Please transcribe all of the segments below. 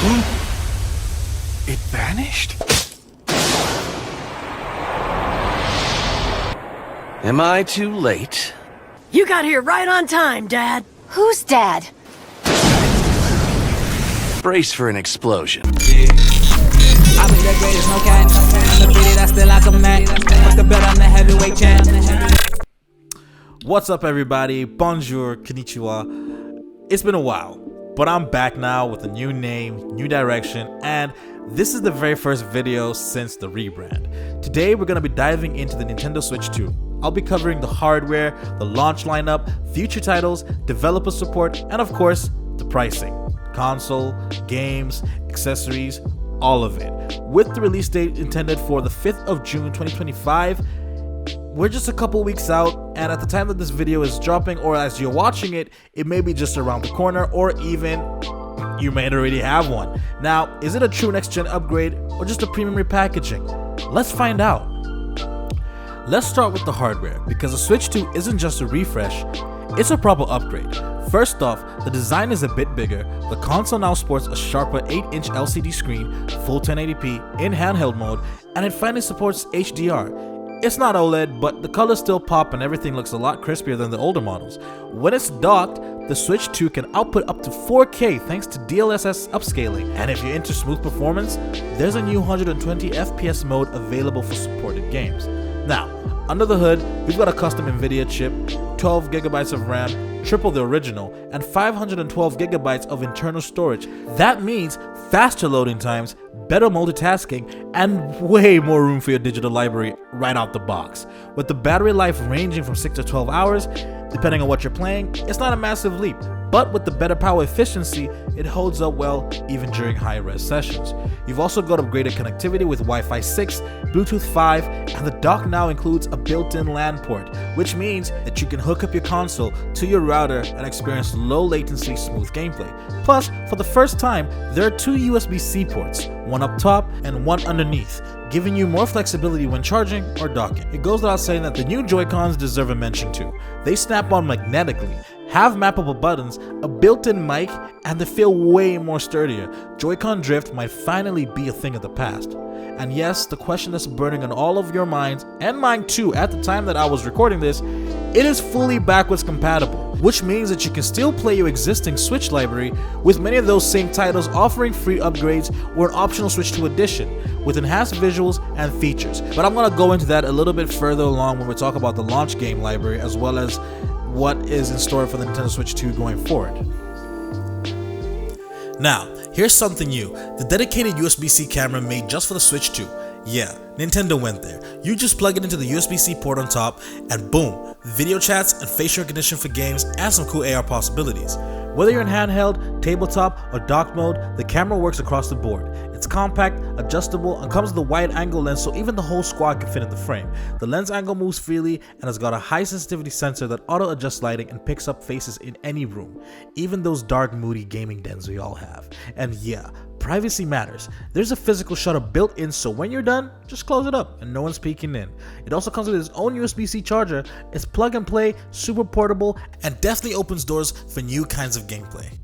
It vanished? Am I too late? You got here right on time, Dad. Who's Dad? Brace for an explosion. I be the greatest, no cat. Undefeated, I still like a Mac. Fuck a bet on the heavyweight champ. What's up, everybody? Bonjour, konnichiwa. It's been a while, but I'm back now with a new name, new direction, and this is the very first video since the rebrand. Today, we're going to be diving into the Nintendo Switch 2. I'll be covering the hardware, the launch lineup, future titles, developer support, and of course, the pricing. Console, games, accessories, all of it. With the release date intended for the 5th of June 2025, we're just a couple weeks out, and at the time that this video is dropping, or as you're watching it, it may be just around the corner, or even you may already have one. Now, is it a true next-gen upgrade, or just a premium repackaging? Let's find out. Let's start with the hardware, because the Switch 2 isn't just a refresh, it's a proper upgrade. First off, the design is a bit bigger. The console now sports a sharper 8-inch LCD screen, full 1080p in handheld mode, and it finally supports HDR. It's not OLED, but the colors still pop and everything looks a lot crispier than the older models. When it's docked, the Switch 2 can output up to 4K thanks to DLSS upscaling. And if you're into smooth performance, there's a new 120 FPS mode available for supported games. Now, under the hood, we've got a custom Nvidia chip, 12GB of RAM, triple the original, and 512GB of internal storage. That means faster loading times, better multitasking, and way more room for your digital library right out the box. With the battery life ranging from 6 to 12 hours, depending on what you're playing, it's not a massive leap. But with the better power efficiency, it holds up well even during high-res sessions. You've also got upgraded connectivity with Wi-Fi 6, Bluetooth 5, and the dock now includes a built-in LAN port, which means that you can hook up your console to your router and experience low-latency, smooth gameplay. Plus, for the first time, there are two USB-C ports, one up top and one underneath, giving you more flexibility when charging or docking. It goes without saying that the new Joy-Cons deserve a mention too. They snap on magnetically, have mappable buttons, a built-in mic, and they feel way more sturdier. Joy-Con drift might finally be a thing of the past. And yes, the question that's burning on all of your minds, and mine too at the time that I was recording this, it is fully backwards compatible, which means that you can still play your existing Switch library with many of those same titles offering free upgrades or an optional Switch 2 edition with enhanced visuals and features. But I'm going to go into that a little bit further along when we talk about the launch game library as well as what is in store for the Nintendo Switch 2 going forward. Now, here's something new. The dedicated USB-C camera made just for the Switch 2. Yeah, Nintendo went there. You just plug it into the USB-C port on top and boom, video chats and facial recognition for games and some cool AR possibilities. Whether you're in handheld, tabletop, or dock mode, the camera works across the board. It's compact, adjustable, and comes with a wide-angle lens so even the whole squad can fit in the frame. The lens angle moves freely and has got a high-sensitivity sensor that auto-adjusts lighting and picks up faces in any room, even those dark, moody gaming dens we all have. And yeah, privacy matters. There's a physical shutter built in so when you're done, just close it up and no one's peeking in. It also comes with its own USB-C charger, it's plug and play, super portable, and definitely opens doors for new kinds of gameplay.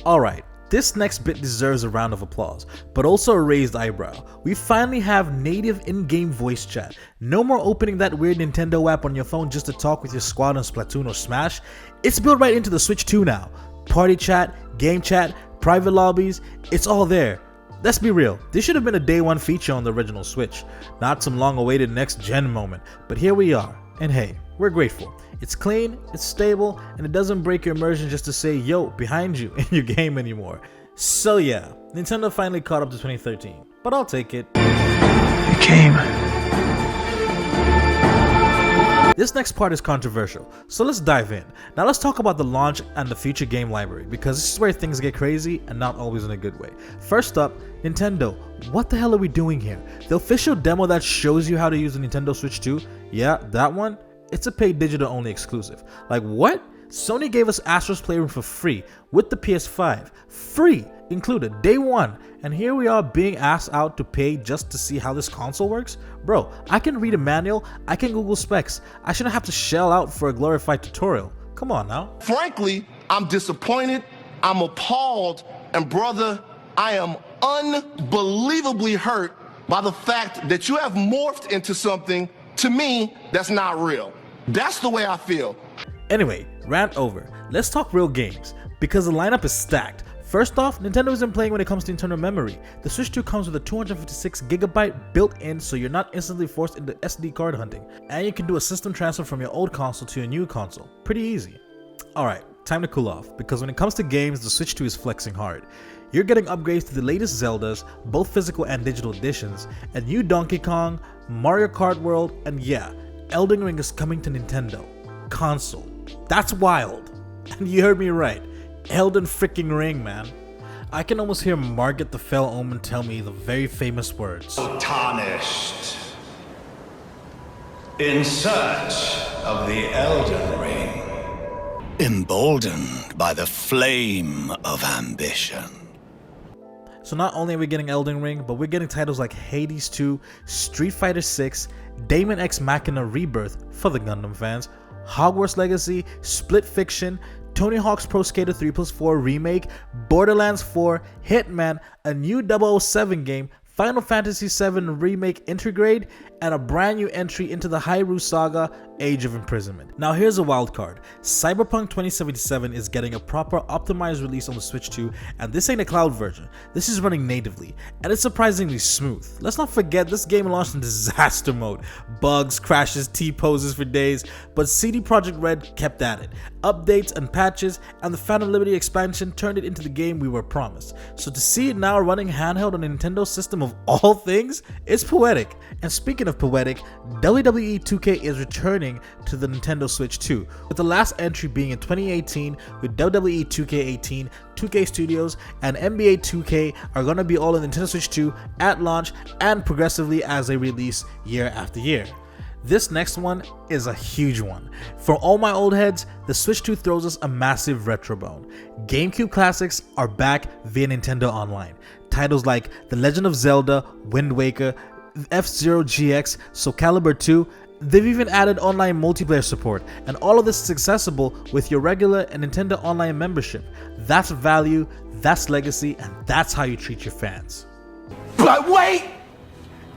Alright, this next bit deserves a round of applause, but also a raised eyebrow. We finally have native in-game voice chat. No more opening that weird Nintendo app on your phone just to talk with your squad on Splatoon or Smash. It's built right into the Switch 2 now. Party chat, game chat, private lobbies, it's all there. Let's be real, this should have been a day one feature on the original Switch, not some long awaited next gen moment, but here we are, and hey, we're grateful. It's clean, it's stable, and it doesn't break your immersion just to say yo behind you in your game anymore. So yeah, Nintendo finally caught up to 2013, but I'll take it. It came. This next part is controversial, so let's dive in. Now let's talk about the launch and the future game library, because this is where things get crazy and not always in a good way. First up, Nintendo, what the hell are we doing here? The official demo that shows you how to use the Nintendo Switch 2, yeah, that one, it's a paid digital only exclusive. Like what? Sony gave us Astro's Playroom for free with the PS5, free included day one, and here we are being asked out to pay just to see how this console works? Bro, I can read a manual, I can Google specs, I shouldn't have to shell out for a glorified tutorial. Come on now. Frankly, I'm disappointed, I'm appalled, and brother, I am unbelievably hurt by the fact that you have morphed into something, to me, that's not real. That's the way I feel. Anyway, rant over. Let's talk real games, because the lineup is stacked. First off, Nintendo isn't playing when it comes to internal memory. The Switch 2 comes with a 256GB built-in, so you're not instantly forced into SD card hunting. And you can do a system transfer from your old console to your new console. Pretty easy. Alright, time to cool off, because when it comes to games, the Switch 2 is flexing hard. You're getting upgrades to the latest Zeldas, both physical and digital editions, a new Donkey Kong, Mario Kart World, and yeah, Elden Ring is coming to Nintendo console. That's wild. And you heard me right. Elden freaking Ring, man. I can almost hear Margit the Fell Omen tell me the very famous words. Tarnished. In search of the Elden Ring. Emboldened by the flame of ambition. So not only are we getting Elden Ring, but we're getting titles like Hades 2, Street Fighter 6, Daemon X Machina Rebirth for the Gundam fans, Hogwarts Legacy, Split Fiction, Tony Hawk's Pro Skater 3+4 Remake, Borderlands 4, Hitman, a new 007 game, Final Fantasy VII Remake Intergrade, and a brand new entry into the Hyrule Saga, Age of Imprisonment. Now here's a wild card. Cyberpunk 2077 is getting a proper optimized release on the Switch 2, and this ain't a cloud version. This is running natively, and it's surprisingly smooth. Let's not forget this game launched in disaster mode. Bugs, crashes, T-poses for days, but CD Projekt Red kept at it. Updates and patches, and the Phantom Liberty expansion turned it into the game we were promised. So to see it now running handheld on a Nintendo system of all things, it's poetic. And speaking of poetic, WWE 2K is returning to the Nintendo Switch 2, with the last entry being in 2018 with WWE 2K18, 2K Studios, and NBA 2K are going to be all on Nintendo Switch 2 at launch and progressively as they release year after year. This next one is a huge one. For all my old heads, the Switch 2 throws us a massive retro bone. GameCube classics are back via Nintendo Online. Titles like The Legend of Zelda, Wind Waker, F-Zero GX, Soul Calibur 2, they've even added online multiplayer support, and all of this is accessible with your regular Nintendo Online membership. That's value, that's legacy, and that's how you treat your fans. But wait!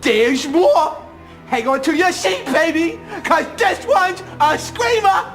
There's more! Hang on to your seat, baby! Cause this one's a screamer!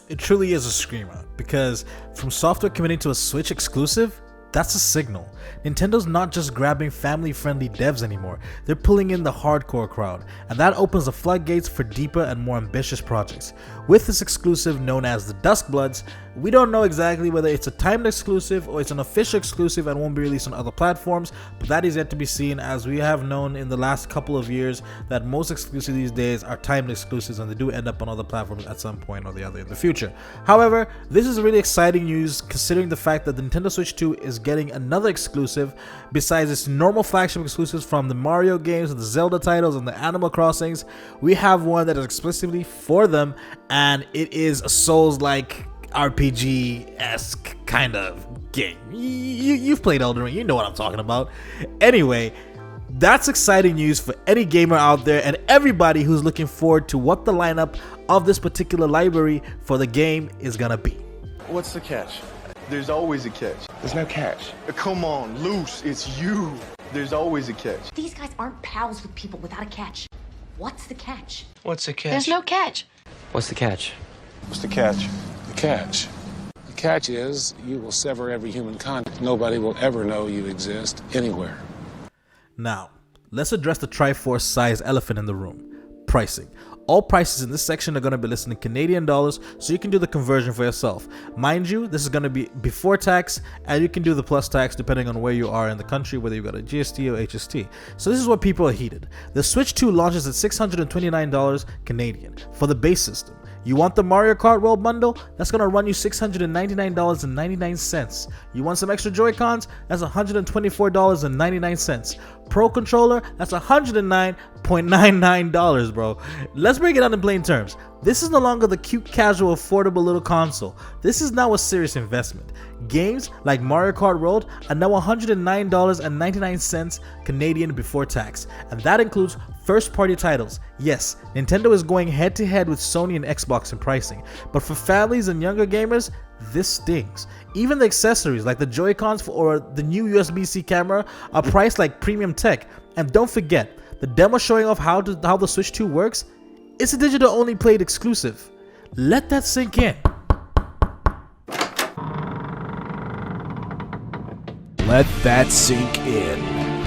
It truly is a screamer, because FromSoftware committing to a Switch exclusive, that's a signal. Nintendo's not just grabbing family-friendly devs anymore, they're pulling in the hardcore crowd, and that opens the floodgates for deeper and more ambitious projects. With this exclusive known as the Dusk Bloods, we don't know exactly whether it's a timed exclusive or it's an official exclusive and won't be released on other platforms, but that is yet to be seen, as we have known in the last couple of years that most exclusives these days are timed exclusives and they do end up on other platforms at some point or the other in the future. However, this is really exciting news considering the fact that the Nintendo Switch 2 is getting another exclusive besides its normal flagship exclusives from the Mario games, the Zelda titles, and the Animal Crossings. We have one that is explicitly for them, and it is a Souls-like RPG-esque kind of game. You've played Elden Ring, you know what I'm talking about. Anyway, that's exciting news for any gamer out there and everybody who's looking forward to what the lineup of this particular library for the game is gonna be. What's the catch? There's always a catch. There's no catch. Come on, Luce, it's you. There's always a catch. These guys aren't pals with people without a catch. What's the catch? What's the catch? There's no catch. What's the catch? What's the catch? The catch. The catch is you will sever every human contact. Nobody will ever know you exist anywhere. Now, let's address the Triforce size elephant in the room. Pricing. All prices in this section are going to be listed in Canadian dollars, so you can do the conversion for yourself. Mind you, this is going to be before tax, and you can do the plus tax depending on where you are in the country, whether you've got a GST or HST. So this is what people are heated. The Switch 2 launches at $629 Canadian for the base system. You want the Mario Kart World bundle? That's going to run you $699.99. You want some extra Joy-Cons? That's $124.99. Pro controller? That's $109.99, bro. Let's break it down in plain terms. This is no longer the cute, casual, affordable little console. This is now a serious investment. Games like Mario Kart World are now $109.99 Canadian before tax, and that includes first-party titles. Yes, Nintendo is going head-to-head with Sony and Xbox in pricing, but for families and younger gamers, this stings. Even the accessories like the Joy-Cons or the new USB-C camera are priced like premium tech. And don't forget, the demo showing off how the Switch 2 works, it's a digital-only played exclusive. Let that sink in. Let that sink in.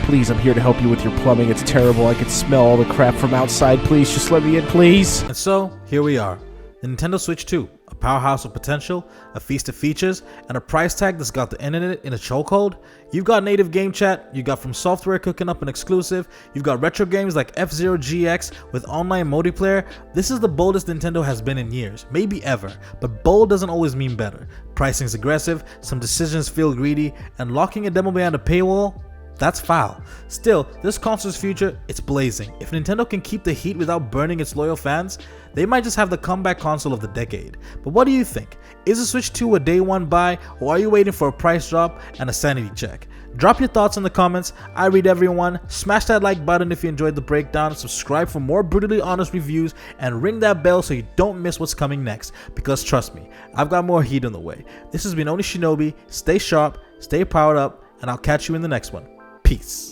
Please, I'm here to help you with your plumbing. It's terrible. I can smell all the crap from outside. Please, just let me in, please. And so, here we are. The Nintendo Switch 2, a powerhouse of potential, a feast of features, and a price tag that's got the internet in a chokehold. You've got native game chat, you got FromSoftware cooking up an exclusive, you've got retro games like F-Zero GX with online multiplayer. This is the boldest Nintendo has been in years, maybe ever, but bold doesn't always mean better. Pricing's aggressive, some decisions feel greedy, and locking a demo behind a paywall, that's foul. Still, this console's future, it's blazing. If Nintendo can keep the heat without burning its loyal fans, they might just have the comeback console of the decade. But what do you think? Is the Switch 2 a day one buy, or are you waiting for a price drop and a sanity check? Drop your thoughts in the comments. I read everyone. Smash that like button if you enjoyed the breakdown, subscribe for more brutally honest reviews, and ring that bell so you don't miss what's coming next. Because trust me, I've got more heat on the way. This has been OniShinobi. Stay sharp, stay powered up, and I'll catch you in the next one. Peace.